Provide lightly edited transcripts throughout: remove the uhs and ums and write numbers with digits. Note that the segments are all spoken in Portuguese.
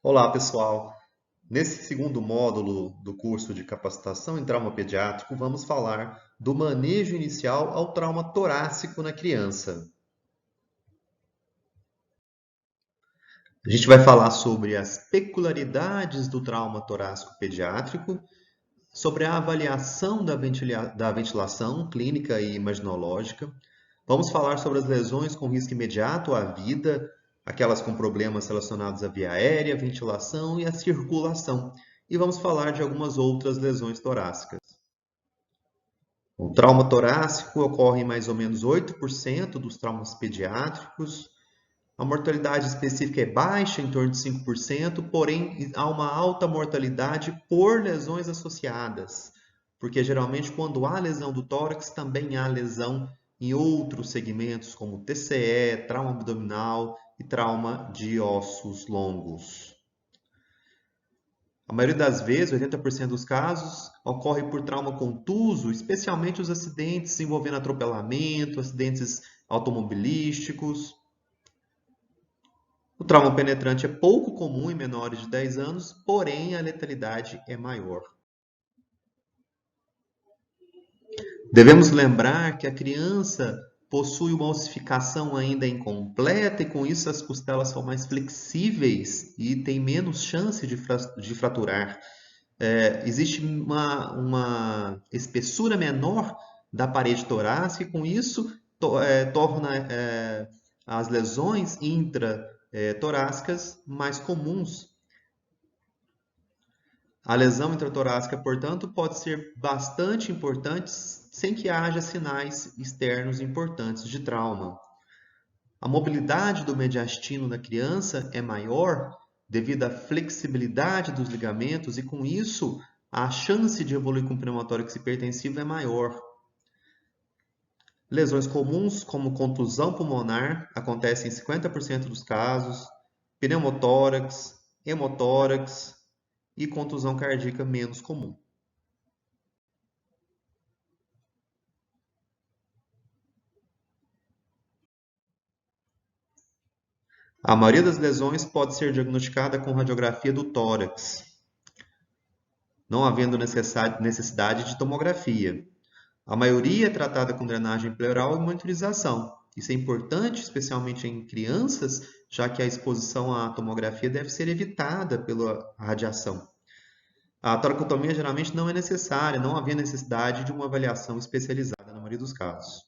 Olá, pessoal. Nesse segundo módulo do curso de capacitação em trauma pediátrico, vamos falar do manejo inicial ao trauma torácico na criança. A gente vai falar sobre as peculiaridades do trauma torácico pediátrico, sobre a avaliação da ventilação clínica e imaginológica. Vamos falar sobre as lesões com risco imediato à vida, aquelas com problemas relacionados à via aérea, ventilação e à circulação. E vamos falar de algumas outras lesões torácicas. O trauma torácico ocorre em mais ou menos 8% dos traumas pediátricos. A mortalidade específica é baixa, em torno de 5%, porém há uma alta mortalidade por lesões associadas, porque geralmente quando há lesão do tórax, também há lesão em outros segmentos, como TCE, trauma abdominal e trauma de ossos longos. A maioria das vezes, 80% dos casos, ocorre por trauma contuso, especialmente os acidentes envolvendo atropelamento, acidentes automobilísticos. O trauma penetrante é pouco comum em menores de 10 anos, porém a letalidade é maior. Devemos lembrar que a criança possui uma ossificação ainda incompleta e com isso as costelas são mais flexíveis e tem menos chance de fraturar. Existe uma espessura menor da parede torácica e com isso torna as lesões intratorácicas mais comuns. A lesão intratorácica, portanto, pode ser bastante importante sem que haja sinais externos importantes de trauma. A mobilidade do mediastino da criança é maior devido à flexibilidade dos ligamentos e, com isso, a chance de evoluir com pneumotórax hipertensivo é maior. Lesões comuns, como contusão pulmonar, acontecem em 50% dos casos, pneumotórax, hemotórax e contusão cardíaca menos comum. A maioria das lesões pode ser diagnosticada com radiografia do tórax, não havendo necessidade de tomografia. A maioria é tratada com drenagem pleural e monitorização. Isso é importante, especialmente em crianças, já que a exposição à tomografia deve ser evitada pela radiação. A toracotomia geralmente não é necessária, não havia necessidade de uma avaliação especializada na maioria dos casos.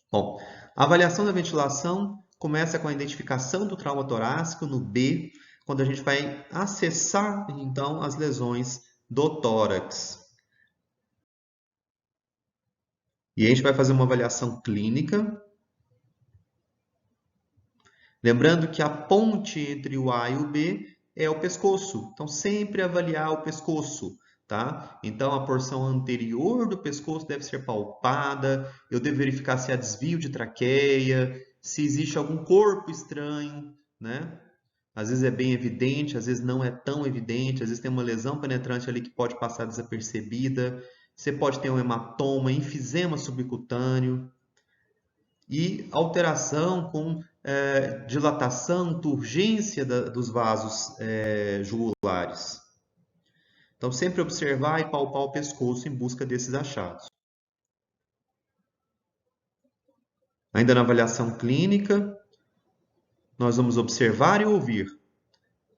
Bom, a avaliação da ventilação começa com a identificação do trauma torácico no B, quando a gente vai acessar, então, as lesões do tórax. E a gente vai fazer uma avaliação clínica. Lembrando que a ponte entre o A e o B é o pescoço. Então, sempre avaliar o pescoço, tá? Então, a porção anterior do pescoço deve ser palpada. Eu devo verificar se há desvio de traqueia, se existe algum corpo estranho, né? Às vezes é bem evidente, às vezes não é tão evidente. Às vezes tem uma lesão penetrante ali que pode passar desapercebida. Você pode ter um hematoma, enfisema subcutâneo e alteração com dilatação, turgência dos vasos jugulares. Então, sempre observar e palpar o pescoço em busca desses achados. Ainda na avaliação clínica, nós vamos observar e ouvir.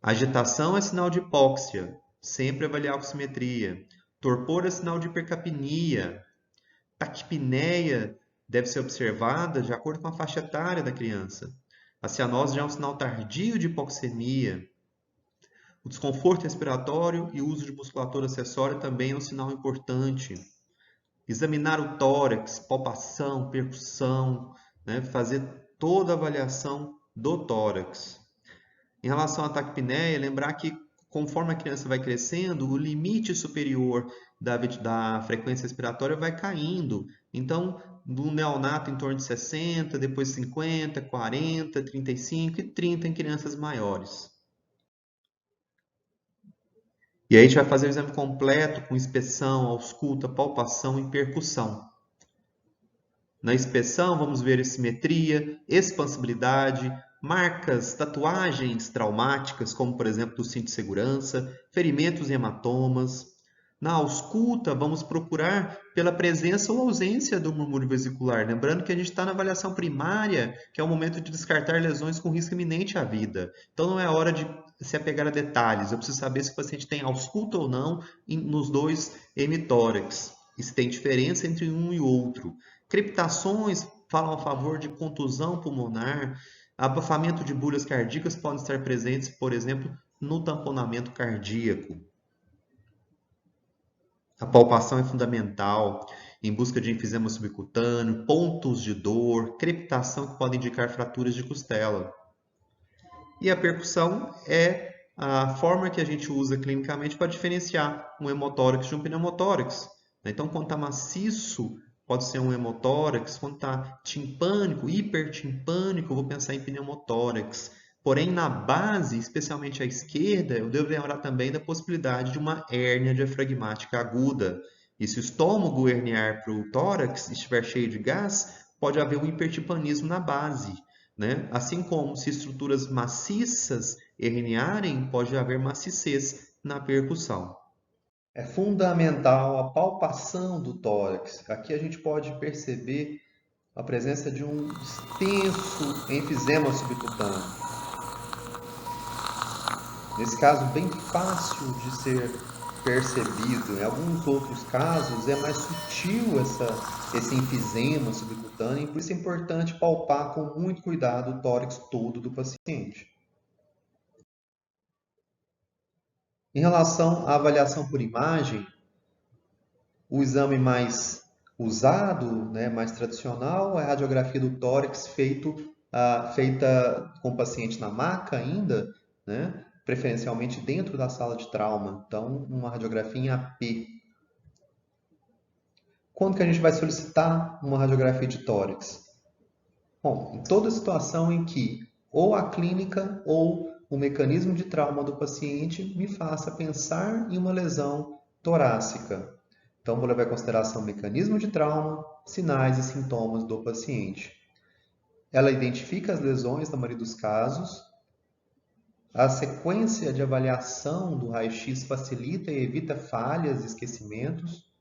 Agitação é sinal de hipóxia, sempre avaliar a oximetria. Torpor é sinal de hipercapnia. Taquipneia deve ser observada de acordo com a faixa etária da criança. A cianose já é um sinal tardio de hipoxemia. O desconforto respiratório e o uso de musculatura acessória também é um sinal importante. Examinar o tórax, palpação, percussão, né? Fazer toda a avaliação do tórax. Em relação à taquipneia, lembrar que conforme a criança vai crescendo, o limite superior da frequência respiratória vai caindo. Então, no neonato em torno de 60, depois 50, 40, 35 e 30 em crianças maiores. E aí a gente vai fazer o exame completo com inspeção, ausculta, palpação e percussão. Na inspeção, vamos ver simetria, expansibilidade, marcas, tatuagens traumáticas, como por exemplo o cinto de segurança, ferimentos e hematomas. Na ausculta, vamos procurar pela presença ou ausência do murmúrio vesicular. Lembrando que a gente está na avaliação primária, que é o momento de descartar lesões com risco iminente à vida. Então não é hora de se apegar a detalhes. Eu preciso saber se o paciente tem ausculta ou não nos dois hemitórax. E se tem diferença entre um e outro. Crepitações falam a favor de contusão pulmonar. Abafamento de bolhas cardíacas podem estar presentes, por exemplo, no tamponamento cardíaco. A palpação é fundamental em busca de enfisema subcutâneo, pontos de dor, crepitação que podem indicar fraturas de costela. E a percussão é a forma que a gente usa clinicamente para diferenciar um hemotórax de um pneumotórax. Então, quando está maciço, pode ser um hemotórax. Quando está timpânico, hipertimpânico, eu vou pensar em pneumotórax. Porém, na base, especialmente à esquerda, eu devo lembrar também da possibilidade de uma hérnia diafragmática aguda. E se o estômago herniar para o tórax e estiver cheio de gás, pode haver um hipertimpanismo na base, né? Assim como se estruturas maciças herniarem, pode haver maciez na percussão. É fundamental a palpação do tórax. Aqui a gente pode perceber a presença de um extenso enfisema subcutâneo. Nesse caso, bem fácil de ser percebido. Em alguns outros casos, é mais sutil esse enfisema subcutâneo, e por isso é importante palpar com muito cuidado o tórax todo do paciente. Em relação à avaliação por imagem, o exame mais usado, né, mais tradicional, é a radiografia do tórax feita com o paciente na maca ainda, né, preferencialmente dentro da sala de trauma. Então, uma radiografia em AP. Quando que a gente vai solicitar uma radiografia de tórax? Bom, em toda situação em que ou a clínica ou o mecanismo de trauma do paciente me faça pensar em uma lesão torácica. Então, vou levar em consideração o mecanismo de trauma, sinais e sintomas do paciente. Ela identifica as lesões, na maioria dos casos. A sequência de avaliação do raio-x facilita e evita falhas e esquecimentos.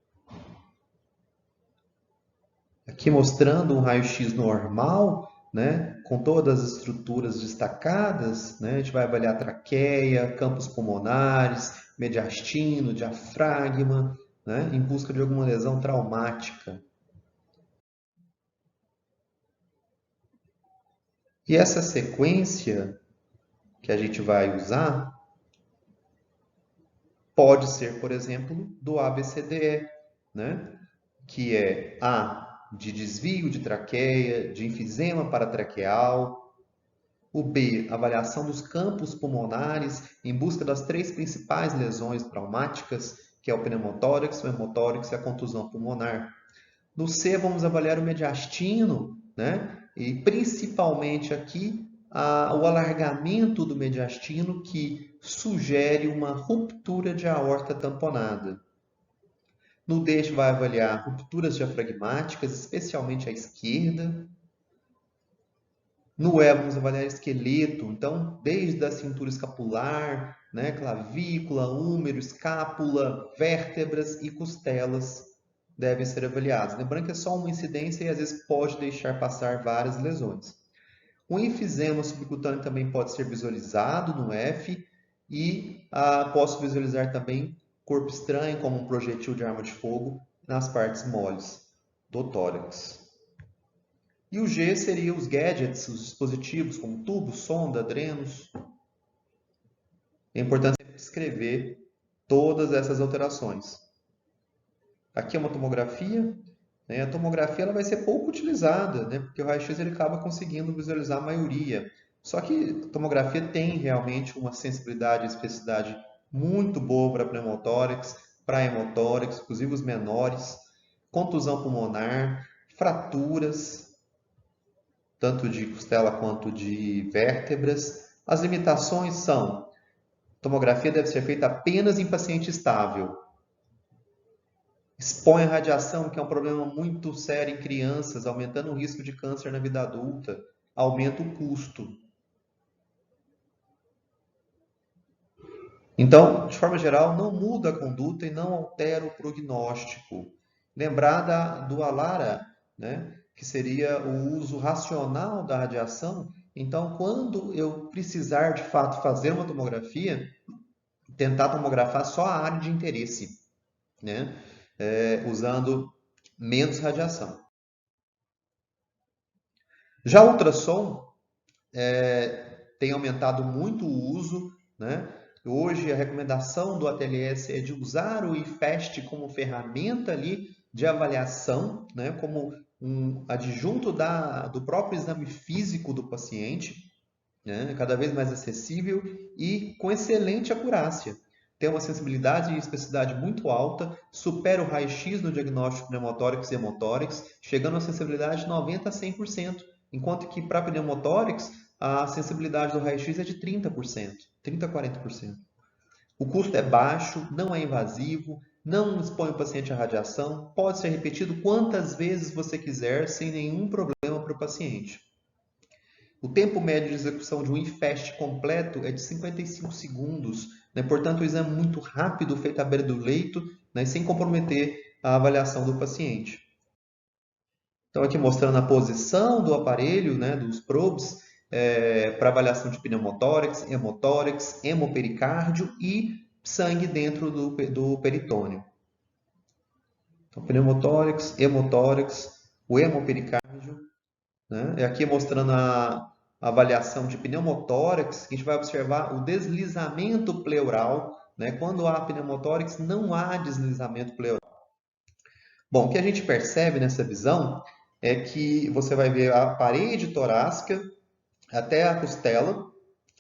Aqui mostrando um raio-x normal, né, com todas as estruturas destacadas, né, a gente vai avaliar traqueia, campos pulmonares, mediastino, diafragma, né, em busca de alguma lesão traumática. E essa sequência que a gente vai usar pode ser, por exemplo, do ABCDE, né, que é A de desvio de traqueia, de enfisema paratraqueal. O B, avaliação dos campos pulmonares em busca das três principais lesões traumáticas, que é o pneumotórax, o hemotórax e a contusão pulmonar. No C, vamos avaliar o mediastino, né? E principalmente aqui o alargamento do mediastino, que sugere uma ruptura de aorta tamponada. No D, a gente vai avaliar rupturas diafragmáticas, especialmente à esquerda. No E, vamos avaliar esqueleto, então, desde a cintura escapular, né, clavícula, úmero, escápula, vértebras e costelas devem ser avaliados. Lembrando que é só uma incidência e às vezes pode deixar passar várias lesões. O enfisema subcutâneo também pode ser visualizado no F e posso visualizar também corpo estranho, como um projetil de arma de fogo, nas partes moles do tórax. E o G seria os gadgets, os dispositivos como tubos, sonda, drenos. É importante sempre descrever todas essas alterações. Aqui é uma tomografia. Né? A tomografia ela vai ser pouco utilizada, né? Porque o raio-x ele acaba conseguindo visualizar a maioria. Só que a tomografia tem realmente uma sensibilidade e especificidade muito boa para pneumotórax, para hemotórax, inclusive os menores, contusão pulmonar, fraturas, tanto de costela quanto de vértebras. As limitações são: a tomografia deve ser feita apenas em paciente estável. Expõe a radiação, que é um problema muito sério em crianças, aumentando o risco de câncer na vida adulta. Aumenta o custo. Então, de forma geral, não muda a conduta e não altera o prognóstico. Lembrar do ALARA, né, que seria o uso racional da radiação. Então, quando eu precisar de fato fazer uma tomografia, tentar tomografar só a área de interesse, né, usando menos radiação. Já o ultrassom tem aumentado muito o uso, né? Hoje a recomendação do ATLS é de usar o IFEST como ferramenta ali de avaliação, né? Como um adjunto do próprio exame físico do paciente, né? Cada vez mais acessível e com excelente acurácia. Tem uma sensibilidade e especificidade muito alta, supera o raio-x no diagnóstico pneumotórax e hemotórax, chegando a sensibilidade de 90% a 100%, enquanto que para pneumotórax a sensibilidade do raio-x é de 30%, 30% a 40%. O custo é baixo, não é invasivo, não expõe o paciente à radiação, pode ser repetido quantas vezes você quiser, sem nenhum problema para o paciente. O tempo médio de execução de um IFEST completo é de 55 segundos, né? Portanto, o exame é muito rápido, feito à beira do leito, né? Sem comprometer a avaliação do paciente. Então, aqui mostrando a posição do aparelho, né, dos probes, para avaliação de pneumotórax, hemotórax, hemopericárdio e sangue dentro do peritônio. Então, pneumotórax, hemotórax, o hemopericárdio, né? Aqui mostrando a avaliação de pneumotórax, que a gente vai observar o deslizamento pleural, né? Quando há pneumotórax, não há deslizamento pleural. Bom, o que a gente percebe nessa visão é que você vai ver a parede torácica até a costela.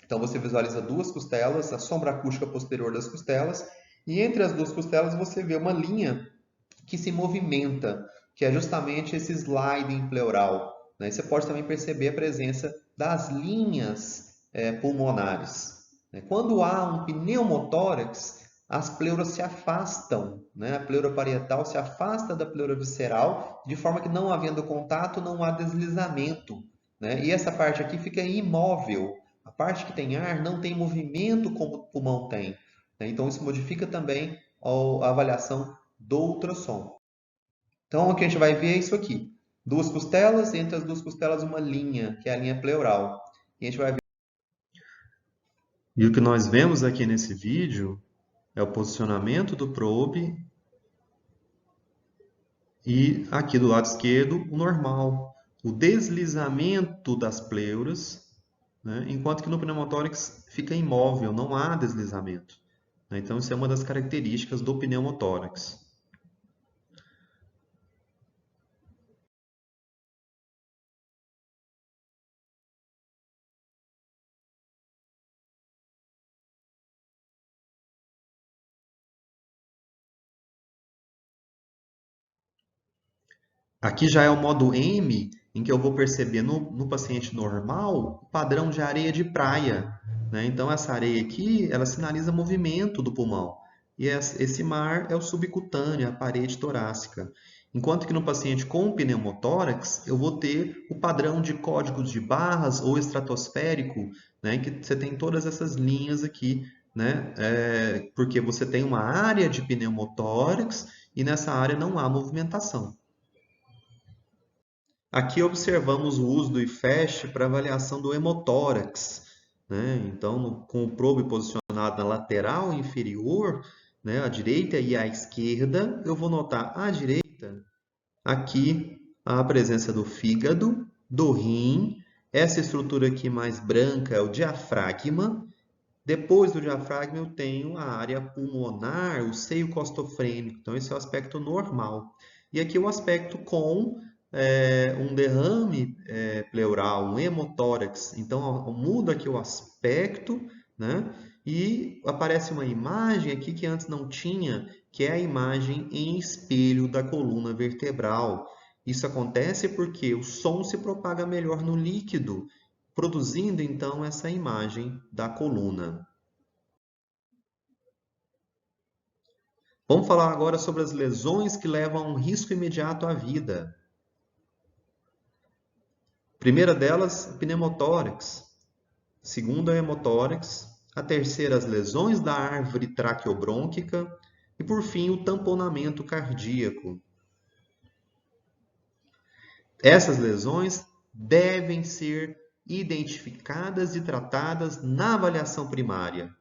Então, você visualiza duas costelas, a sombra acústica posterior das costelas, e entre as duas costelas você vê uma linha que se movimenta, que é justamente esse sliding pleural, né? E você pode também perceber a presença das linhas pulmonares, né? Quando há um pneumotórax, as pleuras se afastam, né? A pleura parietal se afasta da pleura visceral, de forma que não havendo contato, não há deslizamento, né? E essa parte aqui fica imóvel. A parte que tem ar não tem movimento como o pulmão tem, né? Então isso modifica também a avaliação do ultrassom. Então, o que a gente vai ver é isso aqui. Duas costelas, entre as duas costelas uma linha, que é a linha pleural. E a gente vai ver. E o que nós vemos aqui nesse vídeo é o posicionamento do probe e aqui do lado esquerdo o normal, o deslizamento das pleuras, né? Enquanto que no pneumotórax fica imóvel, não há deslizamento, né? Então, isso é uma das características do pneumotórax. Aqui já é o modo M, em que eu vou perceber no paciente normal o padrão de areia de praia, né? Então, essa areia aqui, ela sinaliza movimento do pulmão. E esse mar é o subcutâneo, a parede torácica. Enquanto que no paciente com pneumotórax, eu vou ter o padrão de códigos de barras ou estratosférico, né? Que você tem todas essas linhas aqui, né? Porque você tem uma área de pneumotórax e nessa área não há movimentação. Aqui observamos o uso do IFEST para avaliação do hemotórax, né? Então, com o probe posicionado na lateral inferior, né, à direita e à esquerda, eu vou notar à direita aqui a presença do fígado, do rim, essa estrutura aqui mais branca é o diafragma. Depois do diafragma eu tenho a área pulmonar, o seio costofrênico. Então, esse é o aspecto normal. E aqui o aspecto com um derrame pleural, um hemotórax. Então, muda aqui o aspecto, né? E aparece uma imagem aqui que antes não tinha, que é a imagem em espelho da coluna vertebral. Isso acontece porque o som se propaga melhor no líquido, produzindo então essa imagem da coluna. Vamos falar agora sobre as lesões que levam a um risco imediato à vida. Primeira delas, pneumotórax. Segunda, hemotórax. A terceira, as lesões da árvore traqueobrônquica. E, por fim, o tamponamento cardíaco. Essas lesões devem ser identificadas e tratadas na avaliação primária.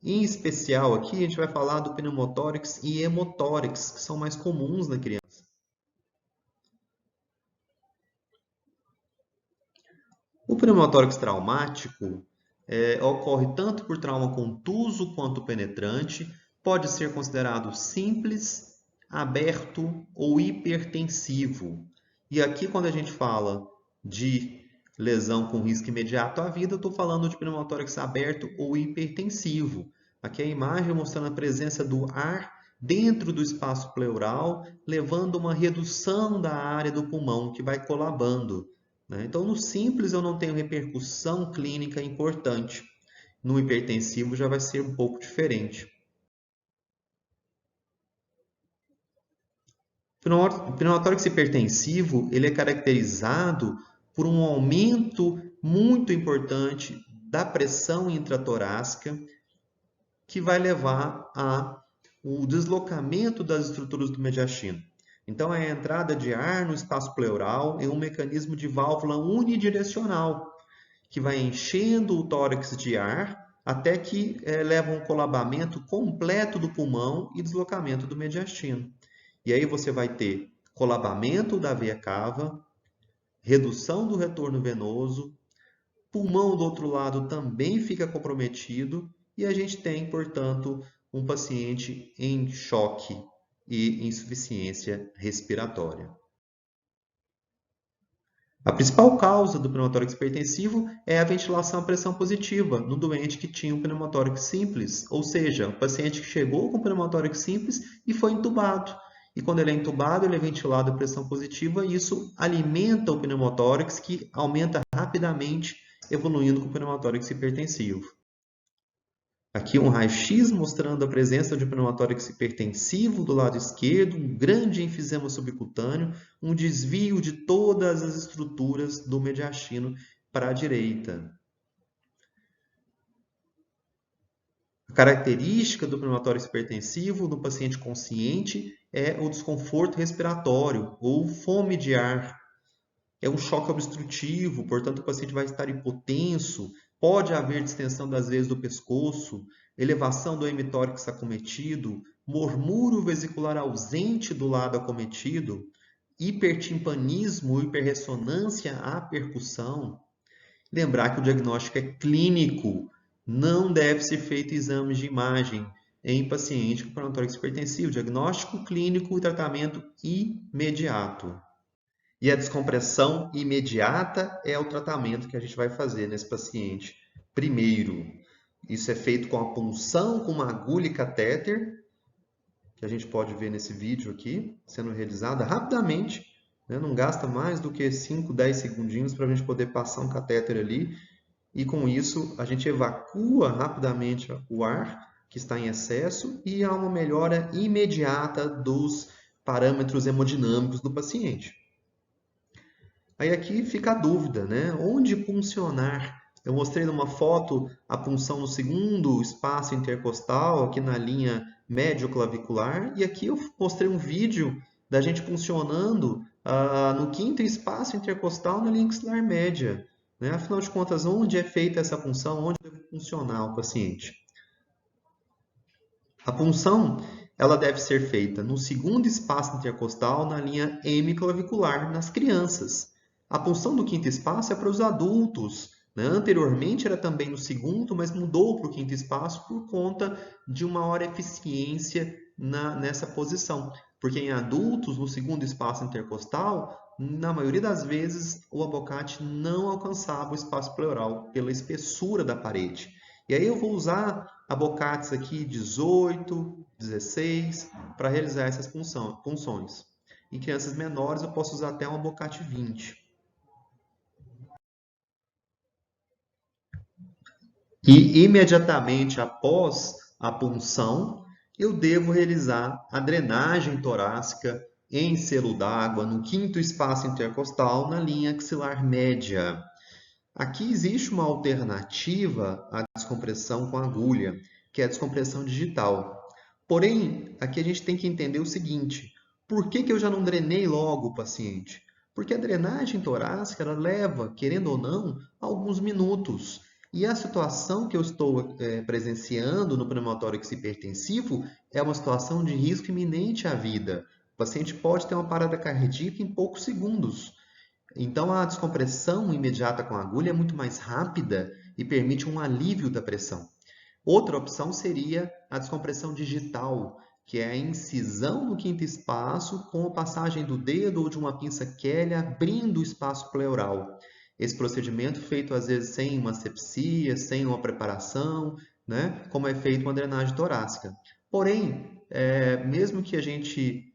Em especial aqui a gente vai falar do pneumotórax e hemotórax, que são mais comuns na criança. O pneumotórax traumático ocorre tanto por trauma contuso quanto penetrante, pode ser considerado simples, aberto ou hipertensivo. E aqui, quando a gente fala de lesão com risco imediato à vida, eu estou falando de pneumotórax aberto ou hipertensivo. Aqui a imagem mostrando a presença do ar dentro do espaço pleural, levando uma redução da área do pulmão, que vai colabando. Então, no simples, eu não tenho repercussão clínica importante. No hipertensivo, já vai ser um pouco diferente. O pneumotórax hipertensivo ele é caracterizado por um aumento muito importante da pressão intratorácica, que vai levar ao deslocamento das estruturas do mediastino. Então, é a entrada de ar no espaço pleural em um mecanismo de válvula unidirecional, que vai enchendo o tórax de ar até que leva a um colabamento completo do pulmão e deslocamento do mediastino. E aí você vai ter colabamento da veia cava, redução do retorno venoso, pulmão do outro lado também fica comprometido e a gente tem, portanto, um paciente em choque e insuficiência respiratória. A principal causa do pneumotórax hipertensivo é a ventilação à pressão positiva no doente que tinha um pneumotórax simples, ou seja, o paciente que chegou com pneumotórax simples e foi entubado. E quando ele é entubado, ele é ventilado à pressão positiva e isso alimenta o pneumotórax, que aumenta rapidamente, evoluindo com o pneumotórax hipertensivo. Aqui um raio-x mostrando a presença de pneumotórax hipertensivo do lado esquerdo, um grande enfisema subcutâneo, um desvio de todas as estruturas do mediastino para a direita. A característica do pneumotórax hipertensivo no paciente consciente é o desconforto respiratório ou fome de ar. É um choque obstrutivo, portanto o paciente vai estar hipotenso, pode haver distensão das veias do pescoço, elevação do hemitórax acometido, murmúrio vesicular ausente do lado acometido, hipertimpanismo, hiperressonância à percussão. Lembrar que o diagnóstico é clínico, não deve ser feito exames de imagem em paciente com pneumotórax hipertensivo. Diagnóstico clínico e tratamento imediato. E a descompressão imediata é o tratamento que a gente vai fazer nesse paciente. Primeiro, isso é feito com a punção com uma agulha e catéter, que a gente pode ver nesse vídeo aqui, sendo realizada rapidamente, né? Não gasta mais do que 5, 10 segundinhos para a gente poder passar um catéter ali. E com isso, a gente evacua rapidamente o ar que está em excesso e há uma melhora imediata dos parâmetros hemodinâmicos do paciente. Aí aqui fica a dúvida, né? Onde puncionar? Eu mostrei numa foto a punção no segundo espaço intercostal, aqui na linha médio-clavicular, e aqui eu mostrei um vídeo da gente puncionando no quinto espaço intercostal na linha axilar média. Né? Afinal de contas, onde é feita essa punção? Onde deve funcionar o paciente? A punção ela deve ser feita no segundo espaço intercostal na linha hemiclavicular nas crianças. A punção do quinto espaço é para os adultos. Né? Anteriormente era também no segundo, mas mudou para o quinto espaço por conta de uma maior eficiência nessa posição. Porque em adultos, no segundo espaço intercostal, na maioria das vezes o abocate não alcançava o espaço pleural pela espessura da parede. E aí eu vou usar abocates aqui 18, 16 para realizar essas punções. Em crianças menores eu posso usar até um abocate 20. E imediatamente após a punção, eu devo realizar a drenagem torácica em selo d'água no quinto espaço intercostal na linha axilar média. Aqui existe uma alternativa à descompressão com agulha, que é a descompressão digital. Porém, aqui a gente tem que entender o seguinte: por que que eu já não drenei logo o paciente? Porque a drenagem torácica ela leva, querendo ou não, alguns minutos. E a situação que eu estou presenciando no pneumotórax hipertensivo é uma situação de risco iminente à vida. O paciente pode ter uma parada cardíaca em poucos segundos. Então, a descompressão imediata com a agulha é muito mais rápida e permite um alívio da pressão. Outra opção seria a descompressão digital, que é a incisão no quinto espaço com a passagem do dedo ou de uma pinça Kelly abrindo o espaço pleural. Esse procedimento feito às vezes sem uma asepsia, sem uma preparação, né? Como é feito uma drenagem torácica. Porém, mesmo que a gente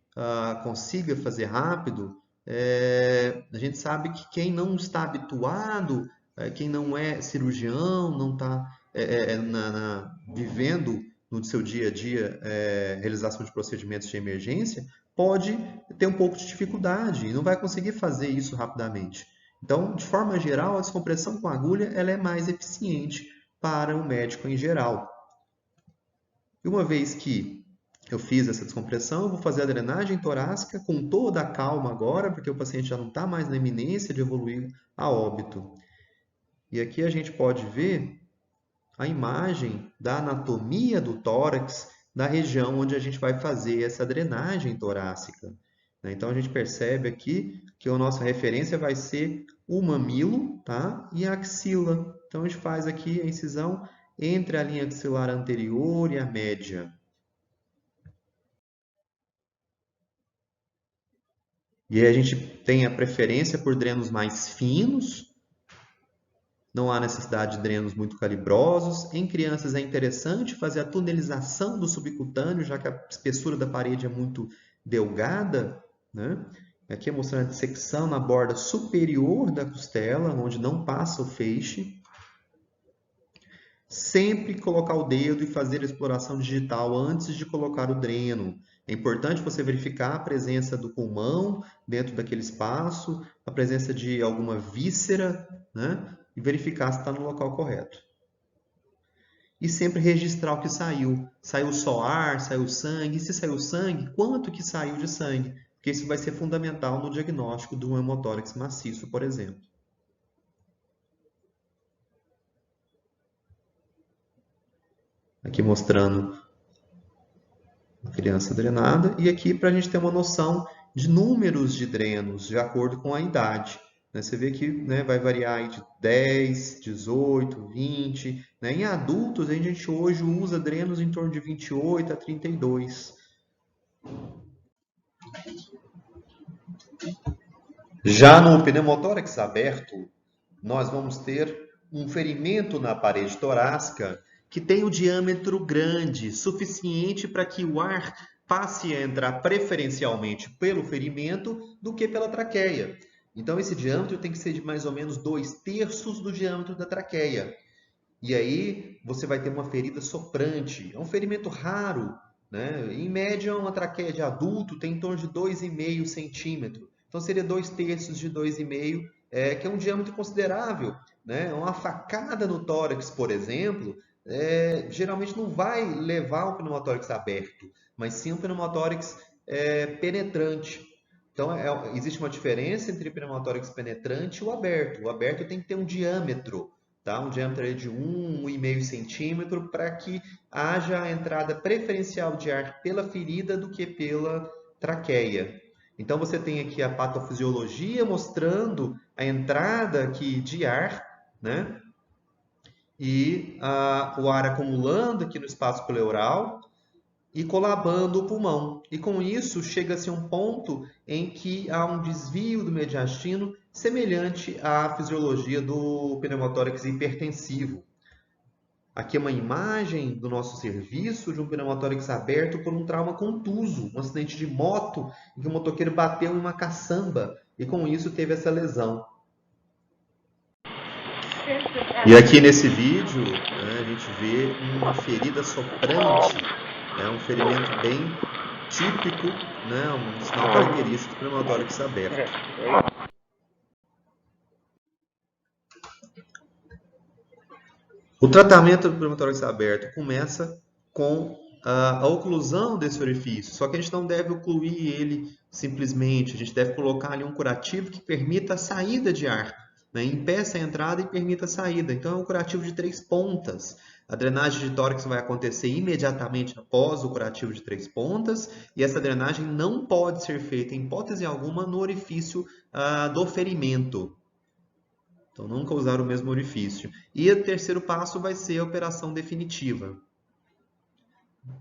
consiga fazer rápido, a gente sabe que quem não está habituado, quem não é cirurgião, não está vivendo no seu dia a dia realização de procedimentos de emergência, pode ter um pouco de dificuldade e não vai conseguir fazer isso rapidamente. Então, de forma geral, a descompressão com agulha ela é mais eficiente para o médico em geral. E uma vez que eu fiz essa descompressão, eu vou fazer a drenagem torácica com toda a calma agora, porque o paciente já não está mais na iminência de evoluir a óbito. E aqui a gente pode ver a imagem da anatomia do tórax da região onde a gente vai fazer essa drenagem torácica. Então, a gente percebe aqui que a nossa referência vai ser o mamilo, tá? E a axila. Então, a gente faz aqui a incisão entre a linha axilar anterior e a média. E aí a gente tem a preferência por drenos mais finos, não há necessidade de drenos muito calibrosos. Em crianças é interessante fazer a tunelização do subcutâneo, já que a espessura da parede é muito delgada, né? Aqui é mostrando a dissecção na borda superior da costela, onde não passa o feixe. Sempre colocar o dedo e fazer a exploração digital antes de colocar o dreno. É importante você verificar a presença do pulmão dentro daquele espaço, a presença de alguma víscera, né? E verificar se está no local correto. E sempre registrar o que saiu. Saiu só ar, saiu sangue. E se saiu sangue, quanto que saiu de sangue? Porque isso vai ser fundamental no diagnóstico do hemotórax maciço, por exemplo. Aqui mostrando a criança drenada. E aqui para a gente ter uma noção de números de drenos de acordo com a idade. Você vê que vai variar aí de 10, 18, 20. Em adultos, a gente hoje usa drenos em torno de 28 a 32. Já no pneumotórax aberto, nós vamos ter um ferimento na parede torácica que tem o diâmetro grande, suficiente para que o ar passe a entrar preferencialmente pelo ferimento do que pela traqueia. Então, esse diâmetro tem que ser de mais ou menos 2/3 do diâmetro da traqueia. E aí, você vai ter uma ferida soprante. É um ferimento raro, né? Em média, uma traqueia de adulto tem em torno de 2,5 centímetros. Então, seria 2/3 de 2,5, que é um diâmetro considerável, né? Uma facada no tórax, por exemplo, geralmente não vai levar um pneumotórax aberto, mas sim um pneumotórax penetrante. Então, existe uma diferença entre pneumotórax penetrante e o aberto. O aberto tem que ter um diâmetro, tá? Um diâmetro de 1,5 centímetro para que haja a entrada preferencial de ar pela ferida do que pela traqueia. Então, você tem aqui a patofisiologia mostrando a entrada aqui de ar, né? E o ar acumulando aqui no espaço pleural e colabando o pulmão. E com isso chega-se a um ponto em que há um desvio do mediastino semelhante à fisiologia do pneumotórax hipertensivo. Aqui é uma imagem do nosso serviço de um pneumotórax aberto por um trauma contuso, um acidente de moto em que o motoqueiro bateu em uma caçamba e com isso teve essa lesão. E aqui nesse vídeo, a gente vê uma ferida soprante, um ferimento bem típico, um sinal característico do pneumotórax aberto. O tratamento do pneumotórax aberto começa com a oclusão desse orifício, só que a gente não deve ocluir ele simplesmente, a gente deve colocar ali um curativo que permita a saída de ar, né? Impeça a entrada e permita a saída. Então é um curativo de 3 pontas. A drenagem de tórax vai acontecer imediatamente após o curativo de 3 pontas e essa drenagem não pode ser feita, em hipótese alguma, no orifício do ferimento. Então, nunca usar o mesmo orifício. E o terceiro passo vai ser a operação definitiva,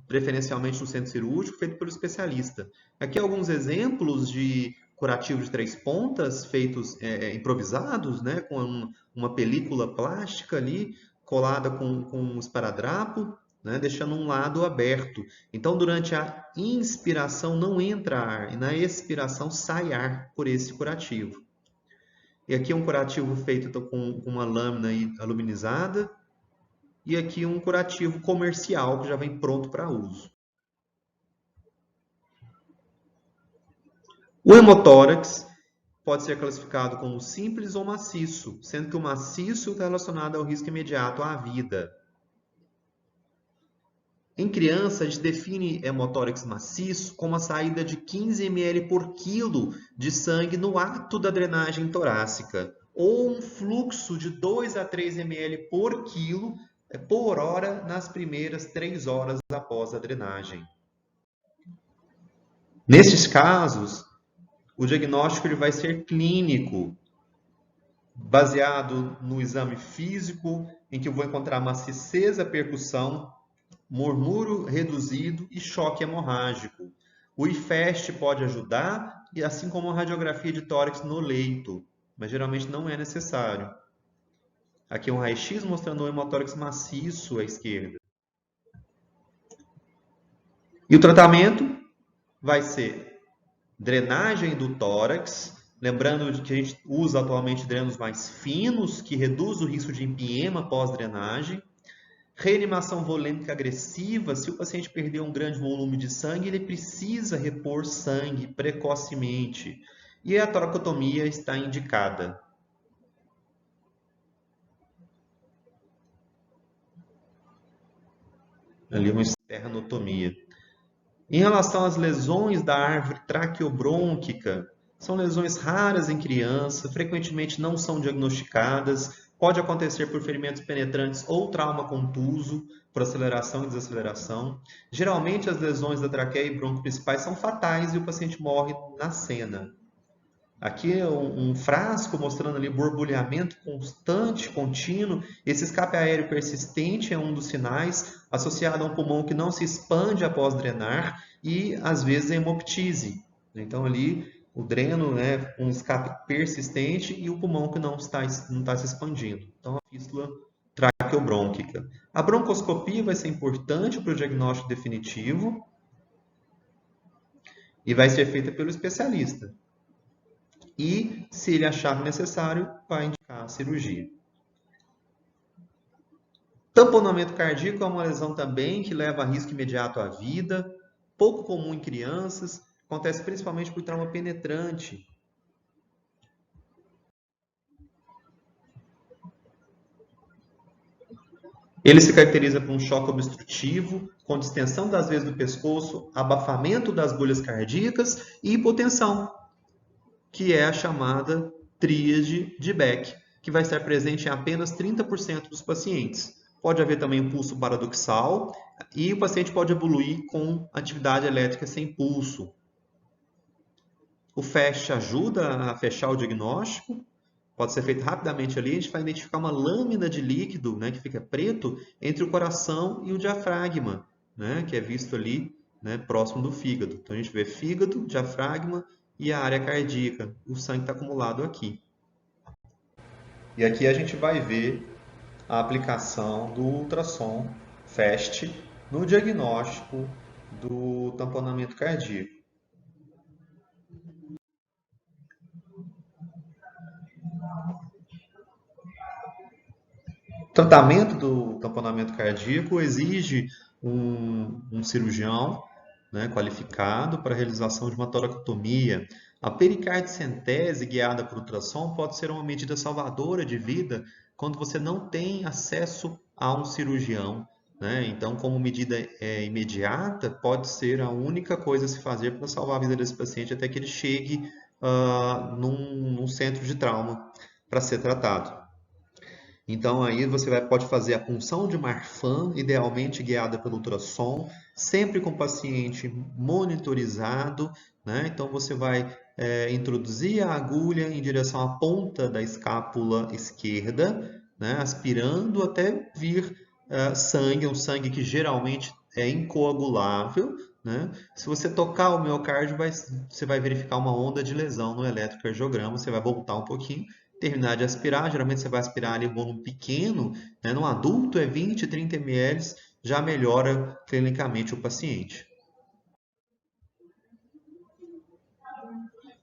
preferencialmente no centro cirúrgico, feito pelo especialista. Aqui alguns exemplos de curativo de 3 pontas, feitos improvisados, né, com uma película plástica ali, colada com um esparadrapo, né, deixando um lado aberto. Então, durante a inspiração não entra ar, e na expiração sai ar por esse curativo. E aqui um curativo feito com uma lâmina aluminizada. E aqui um curativo comercial que já vem pronto para uso. O hemotórax pode ser classificado como simples ou maciço, sendo que o maciço está relacionado ao risco imediato à vida. Em criança, a gente define hemotórax maciço como a saída de 15 ml por quilo de sangue no ato da drenagem torácica, ou um fluxo de 2 a 3 ml por quilo por hora nas primeiras 3 horas após a drenagem. Nesses casos, o diagnóstico ele vai ser clínico, baseado no exame físico, em que eu vou encontrar maciez da percussão, murmúrio reduzido e choque hemorrágico. O IFEST pode ajudar, e assim como a radiografia de tórax no leito, mas geralmente não é necessário. Aqui é um raio-x mostrando o hemotórax maciço à esquerda. E o tratamento vai ser drenagem do tórax, lembrando que a gente usa atualmente drenos mais finos, que reduz o risco de empiema pós-drenagem. Reanimação volêmica agressiva, se o paciente perdeu um grande volume de sangue, ele precisa repor sangue precocemente. E a toracotomia está indicada. Ali uma esternotomia. Em relação às lesões da árvore traqueobrônquica, são lesões raras em criança, frequentemente não são diagnosticadas, pode acontecer por ferimentos penetrantes ou trauma contuso, por aceleração e desaceleração. Geralmente as lesões da traqueia e bronco principais são fatais e o paciente morre na cena. Aqui é um frasco mostrando ali borbulhamento constante, contínuo. Esse escape aéreo persistente é um dos sinais, associado a um pulmão que não se expande após drenar e, às vezes, a hemoptise. Então, ali, o dreno, né, um escape persistente e o pulmão que não está se expandindo. Então, a fístula traqueobrônquica. A broncoscopia vai ser importante para o diagnóstico definitivo e vai ser feita pelo especialista. E, se ele achar necessário, vai indicar a cirurgia. Tamponamento cardíaco é uma lesão também que leva a risco imediato à vida, pouco comum em crianças, acontece principalmente por trauma penetrante. Ele se caracteriza por um choque obstrutivo, com distensão das veias do pescoço, abafamento das bolhas cardíacas e hipotensão, que é a chamada tríade de Beck, que vai estar presente em apenas 30% dos pacientes. Pode haver também um pulso paradoxal e o paciente pode evoluir com atividade elétrica sem pulso. O FAST ajuda a fechar o diagnóstico, pode ser feito rapidamente ali, a gente vai identificar uma lâmina de líquido, né, que fica preto entre o coração e o diafragma, né, que é visto ali, né, próximo do fígado. Então a gente vê fígado, diafragma e a área cardíaca. O sangue está acumulado aqui. E aqui a gente vai ver a aplicação do ultrassom FAST no diagnóstico do tamponamento cardíaco. O tratamento do tamponamento cardíaco exige um cirurgião, né, qualificado para a realização de uma toracotomia. A pericardicentese guiada por ultrassom pode ser uma medida salvadora de vida quando você não tem acesso a um cirurgião, né? Então, como medida imediata, pode ser a única coisa a se fazer para salvar a vida desse paciente até que ele chegue num centro de trauma para ser tratado. Então aí você pode fazer a punção de Marfan, idealmente guiada pelo ultrassom, sempre com o paciente monitorizado, né? Então você vai introduzir a agulha em direção à ponta da escápula esquerda, né? Aspirando até vir sangue, um sangue que geralmente é incoagulável, né? Se você tocar o miocárdio, você vai verificar uma onda de lesão no eletrocardiograma, você vai voltar um pouquinho, terminar de aspirar, geralmente você vai aspirar ali um volume pequeno, né? No adulto é 20, 30 ml, já melhora clinicamente o paciente.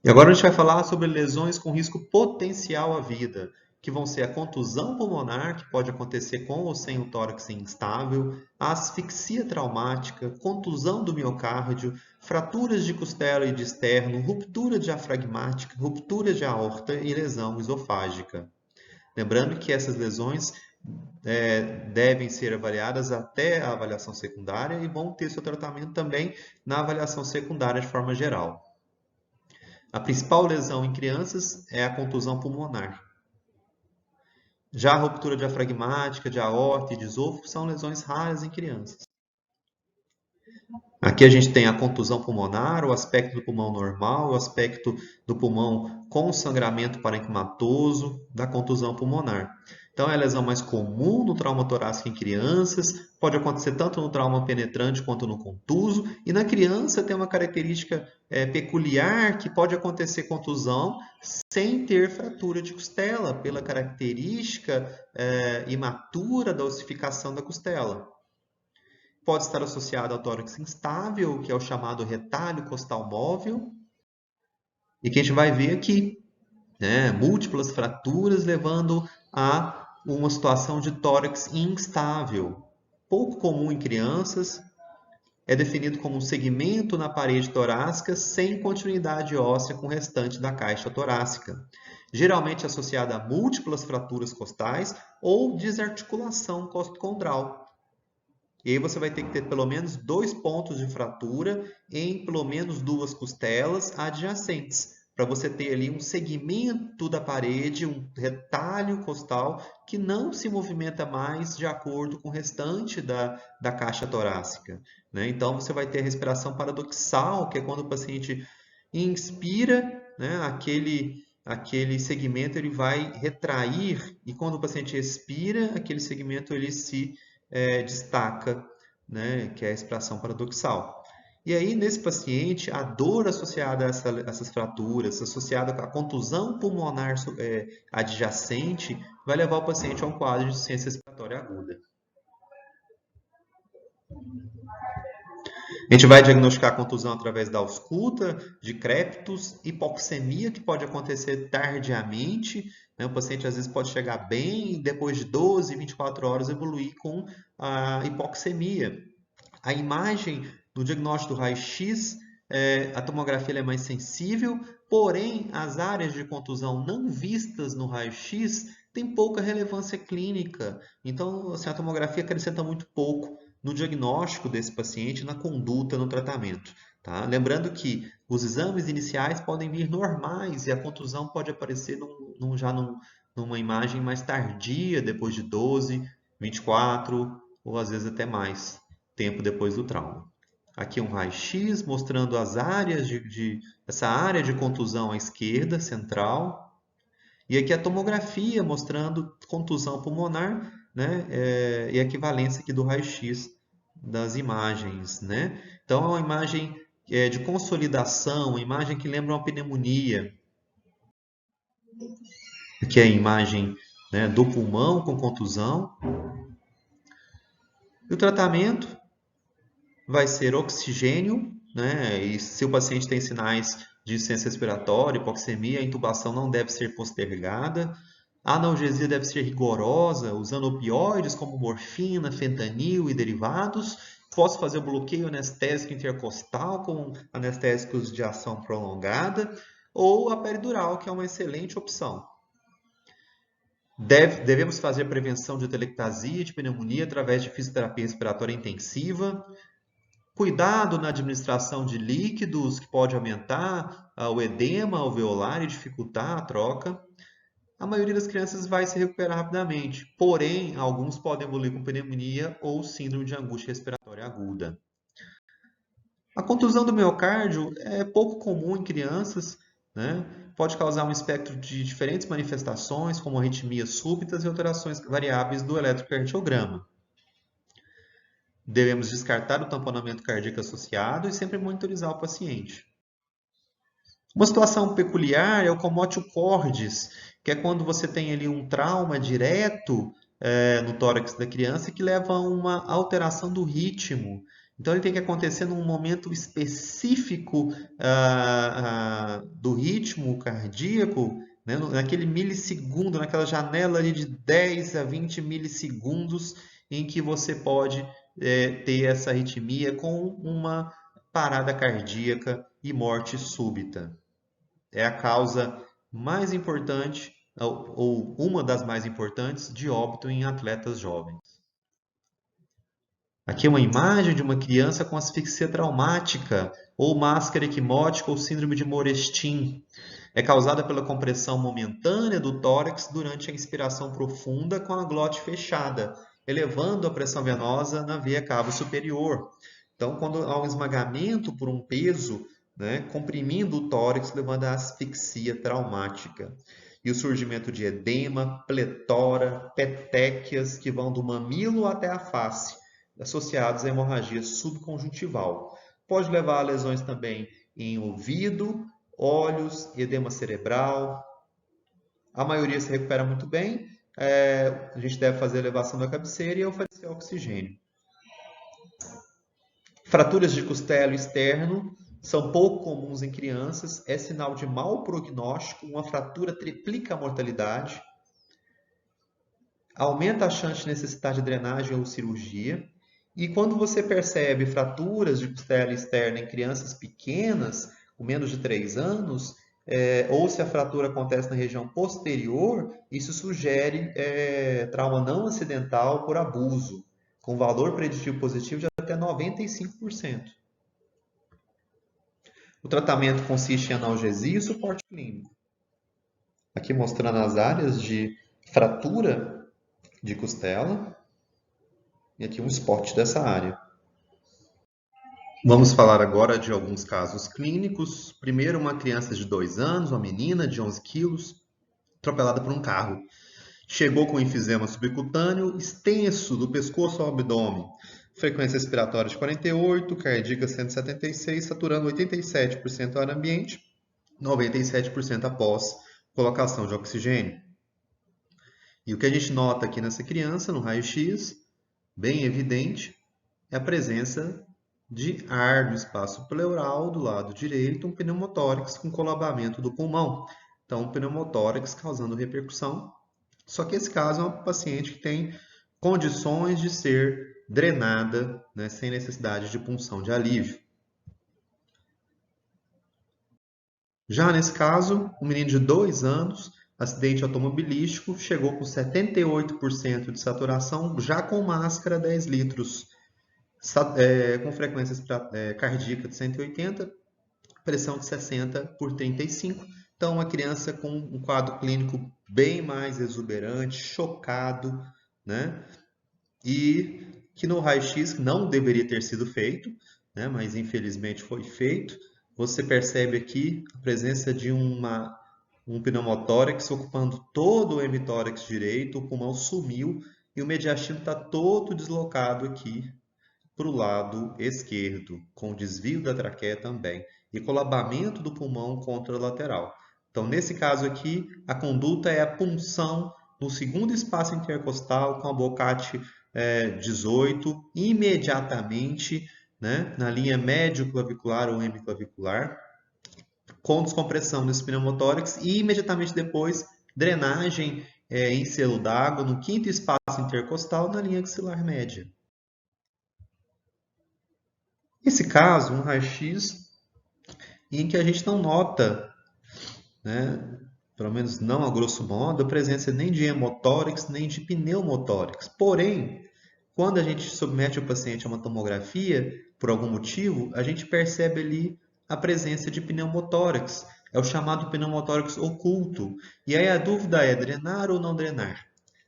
E agora a gente vai falar sobre lesões com risco potencial à vida, que vão ser a contusão pulmonar, que pode acontecer com ou sem o tórax instável, a asfixia traumática, contusão do miocárdio, fraturas de costela e de externo, ruptura diafragmática, ruptura de aorta e lesão esofágica. Lembrando que essas lesões devem ser avaliadas até a avaliação secundária e vão ter seu tratamento também na avaliação secundária de forma geral. A principal lesão em crianças é a contusão pulmonar. Já a ruptura diafragmática, de aorta e de esôfago são lesões raras em crianças. Aqui a gente tem a contusão pulmonar, o aspecto do pulmão normal, o aspecto do pulmão com sangramento parenquimatoso da contusão pulmonar. Então, é a lesão mais comum no trauma torácico em crianças, pode acontecer tanto no trauma penetrante quanto no contuso, e na criança tem uma característica peculiar que pode acontecer contusão sem ter fratura de costela, pela característica imatura da ossificação da costela. Pode estar associado ao tórax instável, que é o chamado retalho costal móvel, e que a gente vai ver aqui, né, múltiplas fraturas levando a uma situação de tórax instável. Pouco comum em crianças, é definido como um segmento na parede torácica sem continuidade óssea com o restante da caixa torácica, geralmente associada a múltiplas fraturas costais ou desarticulação costocondral. E aí você vai ter que ter pelo menos 2 pontos de fratura em pelo menos 2 costelas adjacentes, para você ter ali um segmento da parede, um retalho costal que não se movimenta mais de acordo com o restante da caixa torácica, né? Então você vai ter a respiração paradoxal, que é quando o paciente inspira, né, aquele segmento ele vai retrair, e quando o paciente expira, aquele segmento ele se destaca, né, que é a expressão paradoxal. E aí, nesse paciente, a dor associada a essas fraturas, associada à contusão pulmonar adjacente, vai levar o paciente a um quadro de insuficiência respiratória aguda. A gente vai diagnosticar a contusão através da ausculta, de crepitus, hipoxemia, que pode acontecer tardiamente, né? O paciente às vezes pode chegar bem e depois de 12, 24 horas evoluir com a hipoxemia. A imagem do diagnóstico do raio-x, a tomografia é mais sensível, porém as áreas de contusão não vistas no raio-x têm pouca relevância clínica. Então, assim, a tomografia acrescenta muito pouco no diagnóstico desse paciente, na conduta, no tratamento. Tá? Lembrando que os exames iniciais podem vir normais e a contusão pode aparecer numa imagem mais tardia, depois de 12, 24 ou às vezes até mais tempo depois do trauma. Aqui um raio-x mostrando as áreas essa área de contusão à esquerda, central. E aqui a tomografia mostrando contusão pulmonar, né? E a equivalência aqui do raio-x das imagens, né? Então é uma imagem de consolidação, uma imagem que lembra uma pneumonia. Aqui é a imagem, né, do pulmão com contusão. E o tratamento vai ser oxigênio, né? E se o paciente tem sinais de insuficiência respiratória, hipoxemia, a intubação não deve ser postergada. A analgesia deve ser rigorosa, usando opioides como morfina, fentanil e derivados. Posso fazer o bloqueio anestésico intercostal com anestésicos de ação prolongada ou a peridural, que é uma excelente opção. Devemos fazer prevenção de telectasia e de pneumonia através de fisioterapia respiratória intensiva. Cuidado na administração de líquidos, que pode aumentar o edema alveolar e dificultar a troca. A maioria das crianças vai se recuperar rapidamente, porém, alguns podem evoluir com pneumonia ou síndrome de angústia respiratória aguda. A contusão do miocárdio é pouco comum em crianças, né? Pode causar um espectro de diferentes manifestações, como arritmias súbitas e alterações variáveis do eletrocardiograma. Devemos descartar o tamponamento cardíaco associado e sempre monitorizar o paciente. Uma situação peculiar é o comótio cordis, que é quando você tem ali um trauma direto no tórax da criança que leva a uma alteração do ritmo. Então, ele tem que acontecer num momento específico do ritmo cardíaco, né, naquele milissegundo, naquela janela ali de 10 a 20 milissegundos em que você pode ter essa arritmia com uma parada cardíaca e morte súbita. É a causa mais importante, ou uma das mais importantes, de óbito em atletas jovens. Aqui é uma imagem de uma criança com asfixia traumática, ou máscara equimótica, ou síndrome de Morestin. É causada pela compressão momentânea do tórax durante a inspiração profunda com a glote fechada, elevando a pressão venosa na veia cavo superior. Então, quando há um esmagamento por um peso, né, comprimindo o tórax, levando à asfixia traumática. E o surgimento de edema, pletora, petequias, que vão do mamilo até a face, associados à hemorragia subconjuntival. Pode levar a lesões também em ouvido, olhos, edema cerebral. A maioria se recupera muito bem. A gente deve fazer a elevação da cabeceira e oferecer oxigênio. Fraturas de costelo externo são pouco comuns em crianças, é sinal de mau prognóstico, uma fratura triplica a mortalidade, aumenta a chance de necessitar de drenagem ou cirurgia. E quando você percebe fraturas de costela externa em crianças pequenas, com menos de 3 anos, ou se a fratura acontece na região posterior, isso sugere trauma não acidental por abuso, com valor preditivo positivo de até 95%. O tratamento consiste em analgesia e suporte clínico. Aqui mostrando as áreas de fratura de costela. E aqui um spot dessa área. Vamos falar agora de alguns casos clínicos. Primeiro, uma criança de 2 anos, uma menina de 11 quilos, atropelada por um carro. Chegou com enfisema subcutâneo extenso do pescoço ao abdômen. Frequência respiratória de 48, cardíaca 176, saturando 87% ar ambiente, 97% após colocação de oxigênio. E o que a gente nota aqui nessa criança, no raio-x, bem evidente, é a presença de ar no espaço pleural do lado direito, um pneumotórax com colabamento do pulmão. Então, um pneumotórax causando repercussão. Só que esse caso é uma paciente que tem condições de ser drenada, né, sem necessidade de punção de alívio. Já nesse caso, um menino de 2 anos, acidente automobilístico, chegou com 78% de saturação, já com máscara 10 litros, com frequência cardíaca de 180, pressão de 60 por 35. Então, uma criança com um quadro clínico bem mais exuberante, chocado, né? E que no raio-x não deveria ter sido feito, né? Mas infelizmente foi feito. Você percebe aqui a presença de um pneumotórax ocupando todo o hemitórax direito, o pulmão sumiu e o mediastino está todo deslocado aqui para o lado esquerdo, com desvio da traqueia também, e colabamento do pulmão contralateral. Então, nesse caso aqui, a conduta é a punção no segundo espaço intercostal com a Bocate 18, imediatamente, né, na linha médio-clavicular ou hemiclavicular, com descompressão desse pneumotórax e imediatamente depois drenagem em selo d'água no quinto espaço intercostal na linha axilar média. Nesse caso, um raio-x em que a gente não nota, né, pelo menos não a grosso modo, a presença nem de hemotórax nem de pneumotórax. Porém, quando a gente submete o paciente a uma tomografia, por algum motivo, a gente percebe ali a presença de pneumotórax. É o chamado pneumotórax oculto. E aí a dúvida é drenar ou não drenar?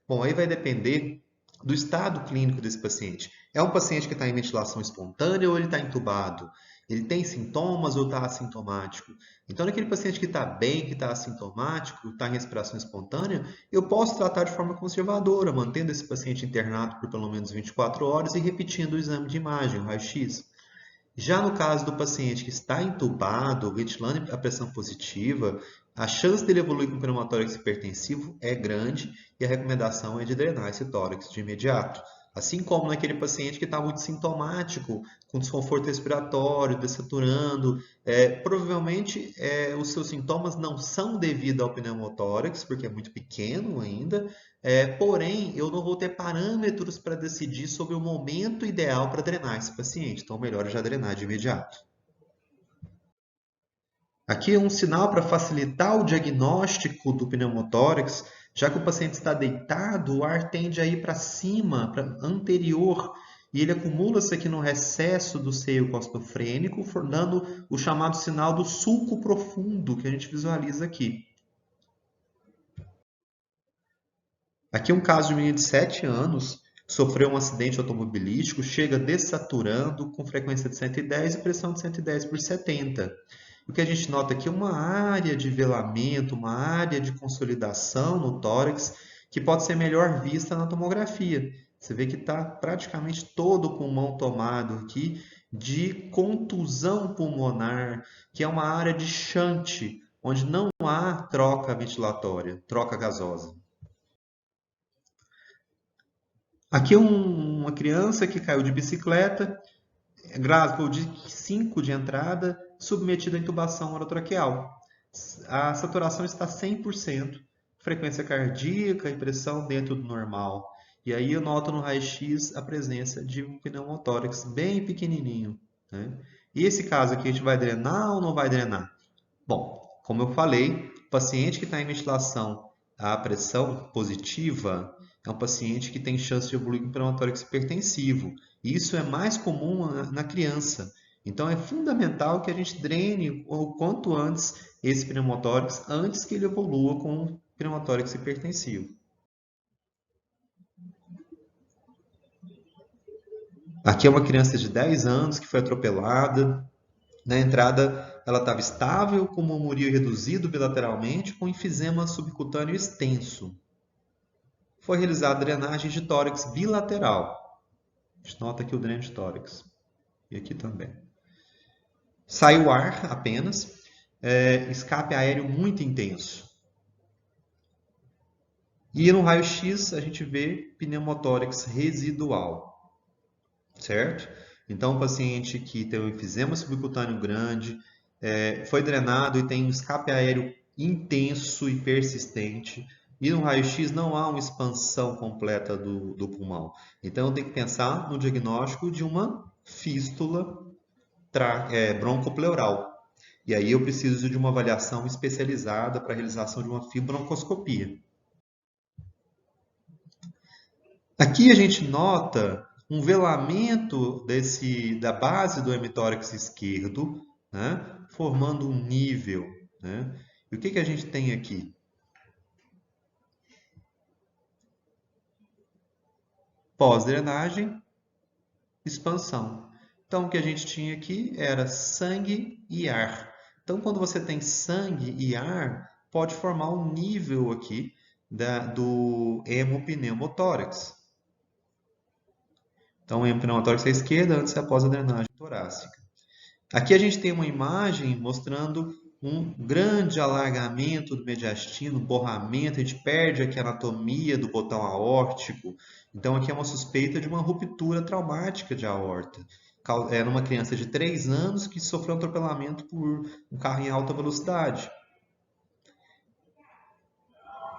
Bom, aí vai depender do estado clínico desse paciente. É um paciente que está em ventilação espontânea ou ele está entubado? Ele tem sintomas ou está assintomático? Então, naquele paciente que está bem, que está assintomático, está em respiração espontânea, eu posso tratar de forma conservadora, mantendo esse paciente internado por pelo menos 24 horas e repetindo o exame de imagem, o raio-x. Já no caso do paciente que está entubado, ventilando a pressão positiva, a chance dele evoluir com pneumotórax hipertensivo é grande e a recomendação é de drenar esse tórax de imediato. Assim como naquele paciente que está muito sintomático, com desconforto respiratório, dessaturando, provavelmente os seus sintomas não são devido ao pneumotórax, porque é muito pequeno ainda, porém, eu não vou ter parâmetros para decidir sobre o momento ideal para drenar esse paciente. Então, melhor já drenar de imediato. Aqui é um sinal para facilitar o diagnóstico do pneumotórax, já que o paciente está deitado, o ar tende a ir para cima, para anterior, e ele acumula-se aqui no recesso do seio costofrênico, dando o chamado sinal do sulco profundo, que a gente visualiza aqui. Aqui é um caso de um menino de 7 anos, sofreu um acidente automobilístico, chega dessaturando com frequência de 110 e pressão de 110 por 70. O que a gente nota aqui é uma área de velamento, uma área de consolidação no tórax que pode ser melhor vista na tomografia. Você vê que está praticamente todo o pulmão tomado aqui de contusão pulmonar, que é uma área de shunt, onde não há troca ventilatória, troca gasosa. Aqui é uma criança que caiu de bicicleta, Glasgow de 5 de entrada, submetida à intubação orotraqueal. A saturação está 100%, frequência cardíaca e pressão dentro do normal. E aí eu noto no raio-x a presença de um pneumotórax bem pequenininho, né? E esse caso aqui a gente vai drenar ou não vai drenar? Bom, como eu falei, o paciente que está em ventilação à pressão positiva é um paciente que tem chance de evoluir com pneumotórax hipertensivo. Isso é mais comum na criança. Então, é fundamental que a gente drene o quanto antes esse pneumotórax, antes que ele evolua com pneumotórax hipertensivo. Aqui é uma criança de 10 anos que foi atropelada. Na entrada, ela estava estável, com murmúrio reduzido bilateralmente, com enfisema subcutâneo extenso. Foi realizada a drenagem de tórax bilateral. A gente nota aqui o dreno de tórax. E aqui também. Saiu ar apenas, escape aéreo muito intenso. E no raio-x a gente vê pneumotórax residual, certo? Então, o paciente que tem um enfisema subcutâneo grande, foi drenado e tem um escape aéreo intenso e persistente, e no raio-x não há uma expansão completa do pulmão. Então, eu tenho que pensar no diagnóstico de uma fístula broncopleural. E aí eu preciso de uma avaliação especializada para a realização de uma fibrobroncoscopia. Aqui a gente nota um velamento da base do hemitórax esquerdo, né, formando um nível. Né? E o que a gente tem aqui? Pós-drenagem, expansão. Então, o que a gente tinha aqui era sangue e ar. Então, quando você tem sangue e ar, pode formar um nível aqui do hemopneumotórax. Então, o hemopneumotórax à esquerda, antes e após a drenagem torácica. Aqui a gente tem uma imagem mostrando um grande alargamento do mediastino, um borramento, a gente perde aqui a anatomia do botão aórtico. Então, aqui é uma suspeita de uma ruptura traumática de aorta. É numa criança de 3 anos que sofreu um atropelamento por um carro em alta velocidade.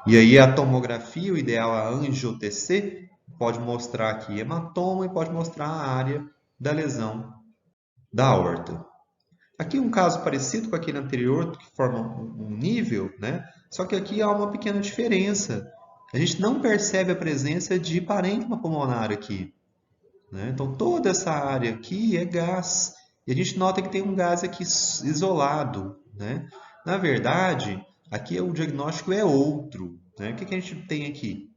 E aí a tomografia, o ideal a angio-TC, pode mostrar aqui hematoma e pode mostrar a área da lesão da aorta. Aqui um caso parecido com aquele anterior, que forma um nível, né? Só que aqui há uma pequena diferença. A gente não percebe a presença de parênquima pulmonar aqui, né? Então, toda essa área aqui é gás. E a gente nota que tem um gás aqui isolado, né? Na verdade, aqui o diagnóstico é outro, né? O que que a gente tem aqui?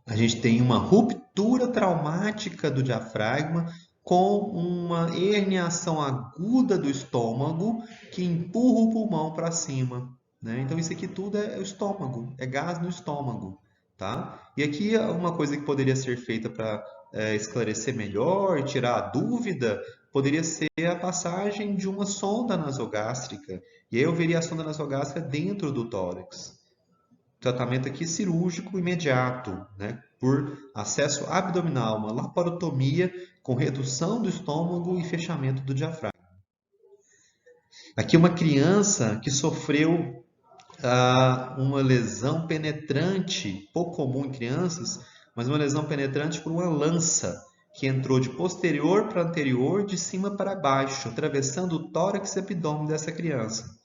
A gente tem uma ruptura traumática do diafragma com uma herniação aguda do estômago que empurra o pulmão para cima, né? Então isso aqui tudo é o estômago, é gás no estômago, tá? E aqui uma coisa que poderia ser feita para esclarecer melhor e tirar a dúvida poderia ser a passagem de uma sonda nasogástrica. E aí eu veria a sonda nasogástrica dentro do tórax. Tratamento aqui cirúrgico imediato, né? Por acesso abdominal, uma laparotomia com redução do estômago e fechamento do diafragma. Aqui uma criança que sofreu uma lesão penetrante, pouco comum em crianças, mas uma lesão penetrante por uma lança que entrou de posterior para anterior, de cima para baixo, atravessando o tórax e abdômen dessa criança.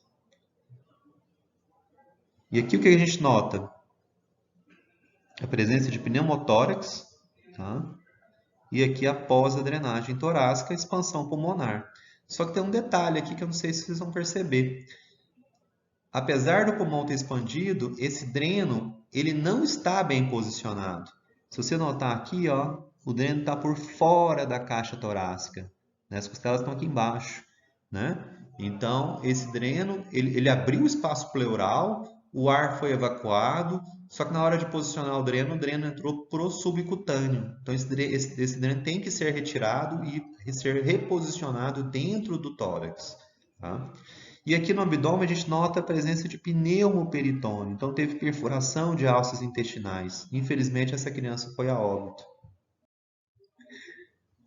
E aqui o que a gente nota? A presença de pneumotórax, tá? E aqui após a drenagem torácica, a expansão pulmonar. Só que tem um detalhe aqui que eu não sei se vocês vão perceber. Apesar do pulmão ter expandido, esse dreno ele não está bem posicionado. Se você notar aqui, ó, o dreno está por fora da caixa torácica, né? As costelas estão aqui embaixo, né? Então, esse dreno, ele abriu o espaço pleural, o ar foi evacuado, só que na hora de posicionar o dreno entrou pro subcutâneo. Então, esse dreno tem que ser retirado e ser reposicionado dentro do tórax, tá? E aqui no abdômen a gente nota a presença de pneumoperitônio. Então, teve perfuração de alças intestinais. Infelizmente, essa criança foi a óbito.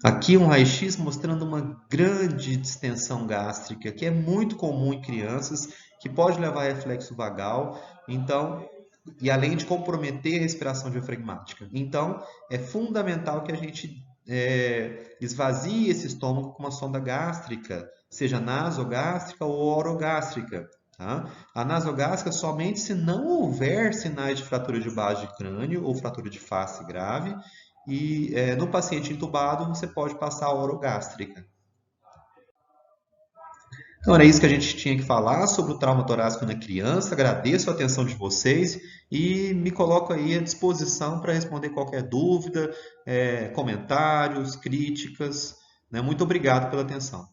Aqui um raio-x mostrando uma grande distensão gástrica, que é muito comum em crianças, que pode levar a reflexo vagal, então, e além de comprometer a respiração diafragmática. Então, é fundamental que a gente esvazie esse estômago com uma sonda gástrica, seja nasogástrica ou orogástrica. Tá? A nasogástrica somente se não houver sinais de fratura de base de crânio ou fratura de face grave, e no paciente entubado você pode passar a orogástrica. Então era isso que a gente tinha que falar sobre o trauma torácico na criança. Agradeço a atenção de vocês e me coloco aí à disposição para responder qualquer dúvida, comentários, críticas, né? Muito obrigado pela atenção.